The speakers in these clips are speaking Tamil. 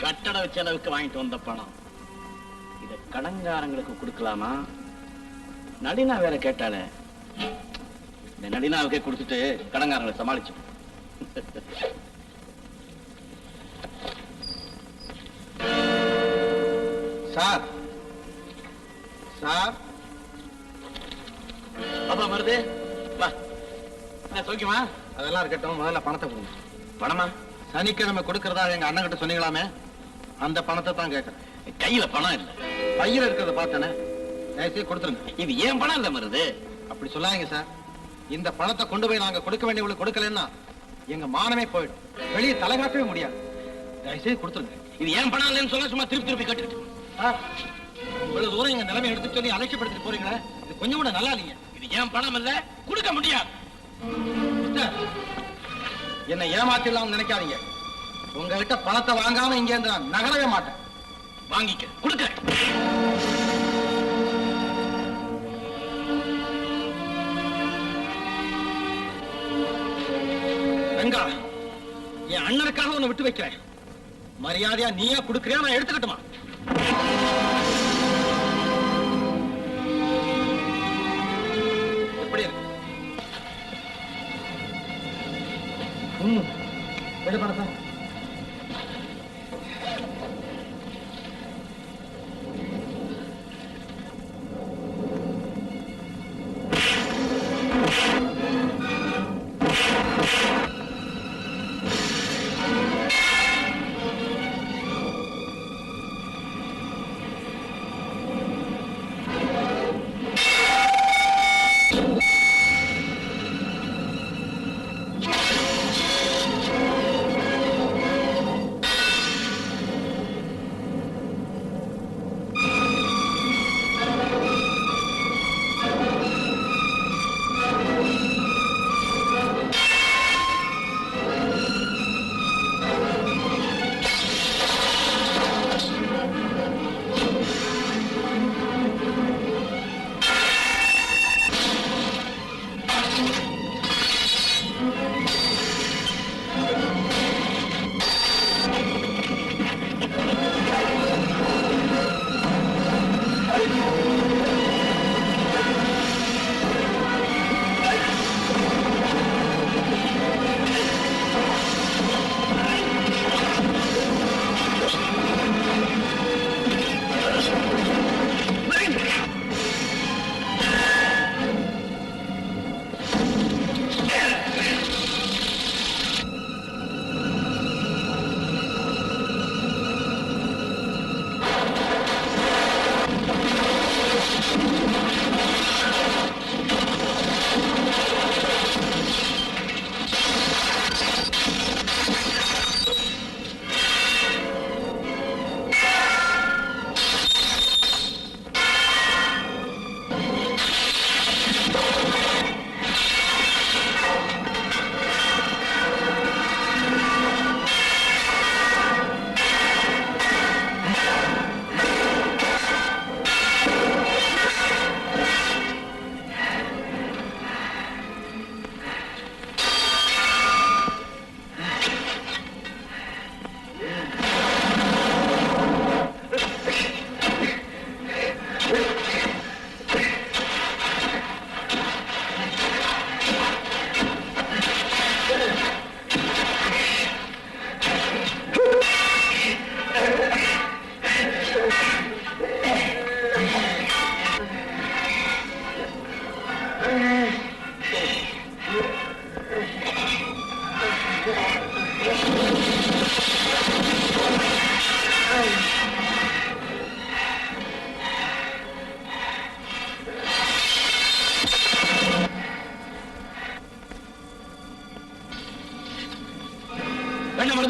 கட்டட செலவுக்கு வாங்கிட்டு வந்த பணம். இத கடன்காரங்களுக்கு கொடுக்கலாமா? நளினா வேற கேட்டாலே. இந்த நளினாவுக்கே கொடுத்துட்டு கடன்காரங்களை சமாளிச்சு. சார் சார் அப்பா மருது வா. சௌக்கியமா? அதெல்லாம் இருக்கட்டும், முதல்ல பணத்தை கொடுங்க. பணமா? சனிக்கிழமை கொடுக்கறதா எங்க அண்ணன் கிட்ட சொன்னீங்களாமே, அந்த பணத்தை தான் கேட்கறேன். கையில பணம் இல்ல. பையில இருக்கிறத பார்த்தேனே, தயவுசெய்து கொடுத்துருங்க. இது ஏன் பணம் இல்ல மருது. அப்படி சொல்லாதீங்க சார். இந்த பணத்தை கொண்டு போய் நாங்க கொடுக்க வேண்டியவங்களுக்கு கொடுக்கலன்னா எங்க மானமே போயிடும். வெளியே தலைகாட்டவே முடியாது. தயவுசெய்து கொடுத்துருங்க. இது ஏன் பணம் இல்லைன்னு சொல்ல சும்மா திருப்பி திருப்பி கட்டுக்கிட்டு இவ்வளவு தூரம் எங்க நிலைமை எடுத்து சொல்லி அலட்சியப்படுத்திட்டு போறீங்களே, இது கொஞ்சம் கூட நல்லா இல்லைங்க. இது ஏன் பணம் இல்ல, கொடுக்க முடியாது. என்னை ஏமாத்திடலாம் நினைக்காதீங்க. உங்ககிட்ட பணத்தை வாங்காம இங்க இருந்து நான் நகரவே மாட்டேன். வாங்கிக்க, கொடுக்க. வெங்கா, என் அண்ணனுக்காக உன்னை விட்டு வைக்கிறேன். மரியாதையா நீயா கொடுக்கறியா, நான் எடுத்துக்கட்டுமா? எப்படி இருக்கு? எடு பணத்தை.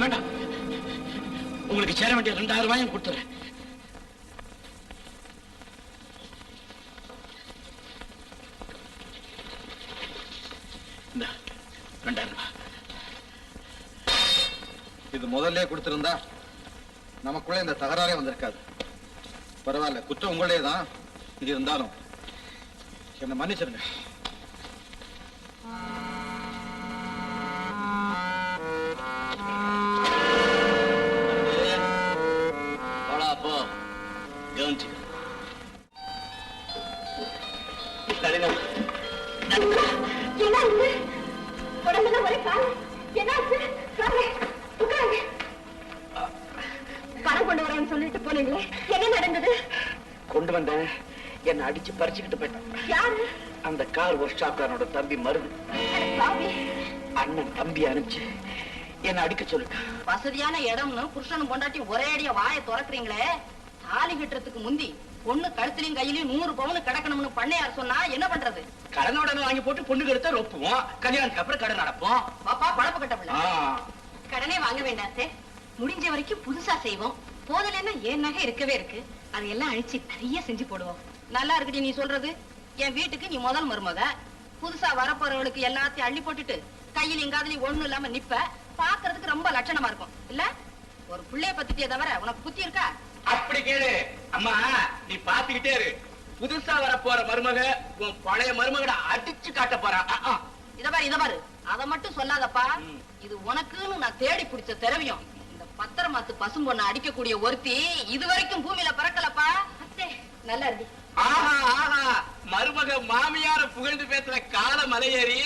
வேண்டாம். உங்களுக்கு சேர வேண்டிய 2000 ரூபாயும் கொடுத்துறேன். இந்த 2000 ரூபாய். இது முதல்ல கொடுத்திருந்தா நமக்குள்ள இந்த தகராறே வந்திருக்காது. பரவாயில்ல, குற்றம் உங்களே தான். இது இருந்தாலும் என்ன மன்னிச்சிருங்க. கவனிச்சுக்க. பணம் கொண்டு வரேன்னு சொல்லிட்டு போனீங்களே, என்ன நடந்தது? கொண்டு வந்தேன், என்ன அடிச்சு பறிச்சுக்கிட்டு போயிட்டான். யாரு? அந்த கார் ஒர்க் ஷாப்காரனோட தம்பி மருது. அண்ணன் தம்பி அனுப்பிச்சு என்ன அடிக்க சொல்லிட்டான். வசதியான இடம்னு புருஷனும் பொண்டாட்டி ஒரே அடியா வாயை திறக்கிறீங்களே, தாலி கட்டுறதுக்கு முந்தி பொண்ணு கழுத்துலயும் கையிலயும் 100 பவுன் கிடக்கணும்னு பண்ணையார் சொன்னா என்ன பண்றது? கடனோட வாங்கி போட்டு பொண்ணு கெடுத்தா ரொப்புவோம், கல்யாணத்துக்கு அப்புறம் கடன் நடப்போம். பாப்பா பழப்பு கட்டவில்லை. கடனே வாங்க வேண்டாம் சார், முடிஞ்ச வரைக்கும் புதுசா செய்வோம். போதலைன்னா ஏன் நகை இருக்கவே இருக்கு, அதையெல்லாம் அழிச்சு நிறைய செஞ்சு போடுவோம். நல்லா இருக்குடி நீ சொல்றது. என் வீட்டுக்கு நீ முதல் மருமக, புதுசா வரப்போறவளுக்கு எல்லாத்தையும் அள்ளி போட்டுட்டு கையில் எங்காதுலயும் ஒண்ணு இல்லாம நிப்ப, பாக்குறதுக்கு ரொம்ப லட்சணமா இருக்கும் இல்ல? ஒரு பிள்ளைய பத்திட்டே தவிர உனக்கு புத்தி இருக்கா? அப்படி கேளு அம்மா, நீ பாத்துக்கிட்டே இரு. புதுசா வர போற மருமக உன் பழைய மருமகட அடிச்சு காட்ட போறா. இத பாரு அத மட்டும் சொல்லாதப்பா. இது உனக்குன்னு நான் தேடி பிடிச்ச திரவியம். இந்த பத்திரமாத்து பசும்பொண்ண அடிக்கக்கூடிய ஒருத்தி இதுவரைக்கும் பூமியில பிறக்கலப்பா. நல்லா இருக்கு. ஆஹா ஆஹா, மருமக மாமியார புகழ்ந்து பேசுற கால மலையேறி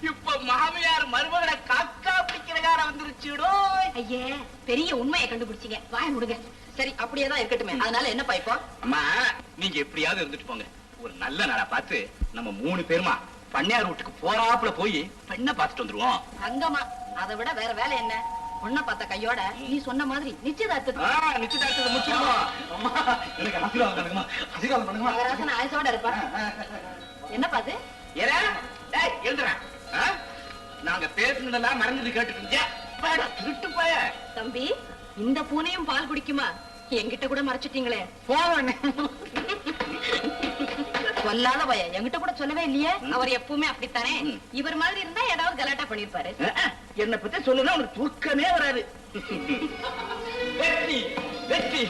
இப்ப மாமியார் மருமகட காக்கா பிடிக்கிற காலம் வந்துருச்சுடோ. ஐயே, பெரிய உண்மையை கண்டுபிடிச்சீங்க, வாய முடுங்க. சரி அப்படியேதான் இருக்கட்டுமே. அதனால என்ன பாய்ப்போம்? அம்மா, நீங்க எப்படியாவது இருந்துட்டு போங்க. ஒரு நல்ல நாளா பார்த்து நம்ம 3 பேருமா பண்ணையார் வீட்டுக்கு போறாப்புல போய் பெண்ணை பார்த்துட்டு வந்துருவோம். அங்கமா, அதை விட வேற வேலை என்ன? பொண்ணை பார்த்த கையோட நீ சொன்ன மாதிரி நிச்சயதார்த்தம் நிச்சயதார்த்தத்தை முடிச்சிருவோம். அம்மா, எனக்கு ஆசீர்வாதம் பண்ணுங்கம்மா, ஆசீர்வாதம் பண்ணுங்கம்மா. மகராசன் ஆயுசோட இருப்பா. என்ன பாத்து ஏறா டேய் எழுந்துறேன். நாங்க பேசுனதெல்லாம் மறந்துட்டு கேட்டுட்டு இருந்தியா? போடா திருட்டு போய. தம்பி, இந்த பூனையும் பால் குடிக்குமா? என்கிட்ட கூட மறைச்சிட்டீங்களே. போவனே சொல்லாத பய, என்கிட்ட கூட சொல்லவே இல்லையே. அவர் எப்பவுமே அப்படித்தானே. இவர் மாதிரி இருந்தா ஏதாவது கலாட்டா பண்ணிருப்பாரு. என்ன பத்தி சொல்லுனா உனக்கு தூக்கமே வராது. வெற்றி வெற்றி,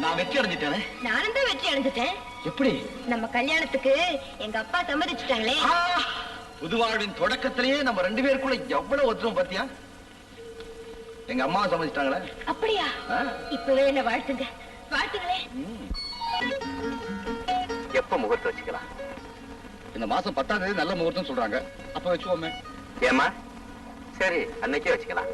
நான் வெற்றி அடைஞ்சிட்டேன். நானும் தான் வெற்றி அடைஞ்சிட்டேன். எப்படி? நம்ம கல்யாணத்துக்கு எங்க அப்பா சம்மதிச்சுட்டாங்களே. புதுவாழ்வின் தொடக்கத்திலேயே நம்ம 2 பேருக்குள்ள எவ்வளவு ஒத்துரும் பாத்தியா? எங்க அம்மா சம்மதிச்சிட்டாங்களே. அப்படியா? இப்பவே என்ன வாழ்த்துங்க, வாழ்த்துங்களே. எப்ப முகூர்த்தம் வச்சுக்கலாம்? இந்த மாசம் 10ஆம் தேதி நல்ல முகூர்த்தம் சொல்றாங்க, அப்ப வச்சுக்கோமே. ஏமா? சரி, அன்னைக்கே வச்சுக்கலாம்.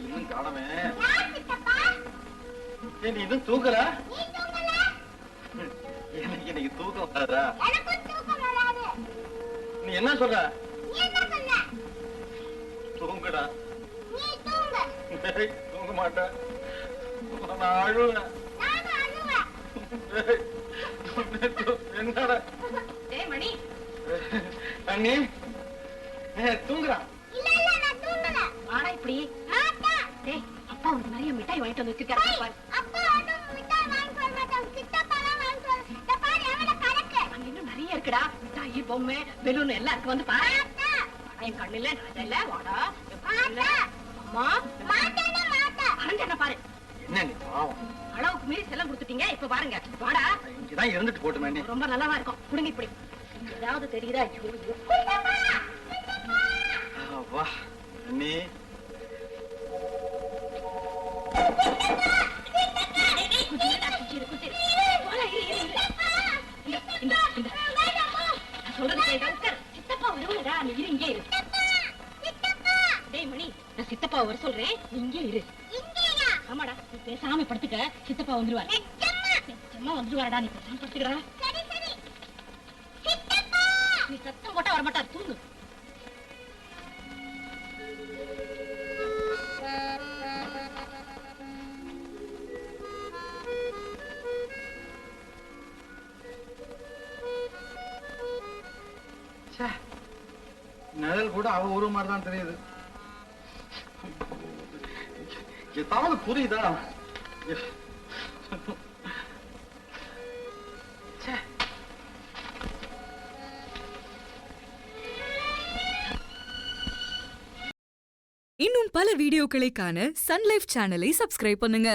இன்னும் காணமே. இன்னும் தூக்கல? எனக்கு தூக்கம் வராதா? நீ என்ன சொல்ற? தூங்குடா. தூங்க மாட்டேன், நான் அழுவேன். என்னடா மணி அண்ணி தூங்குறான். ஆனா இப்படி அப்பா ஒரு நிறைய மிட்டாய் வாங்கிட்டு வந்து வச்சிருக்காரு. அங்க இன்னும் நிறைய இருக்குடா, மிட்டாயி பொம்மை பெலூன் எல்லாம் இருக்கு. வந்து பாரு. என் கண்ணுல இல்ல, வாடா. அம்மா என்ன பாரு. என்ன நீ பாவம், அளவுக்கு மீறி செல்லம் கொடுத்துட்டீங்க. இப்ப பாருங்க, வாடா. இங்கதான் இருந்துட்டு போட்டுமே. ரொம்ப நல்லாவா இருக்கும், குடுங்க. இப்படி ஏதாவது தெரியுதா? வா அண்ணி. சித்தப்பா வர சொல்றேன், இங்கே இரு. ஆமாடா, நீ பேசாம படுத்துக்க, சித்தப்பா வந்துருவாரு. வந்துருவாரடா, நீ பேசாம படுத்துக்கடா. நீ சத்தம் போட்டா வரமாட்டார், தூங்கு. நிழல் கூட அவ ஒரு மாதிரி தான் தெரியுது. ஏதாவது புரியுதா? இன்னும் பல வீடியோக்களை காண சன் லைஃப் சேனலை சப்ஸ்கிரைப் பண்ணுங்க.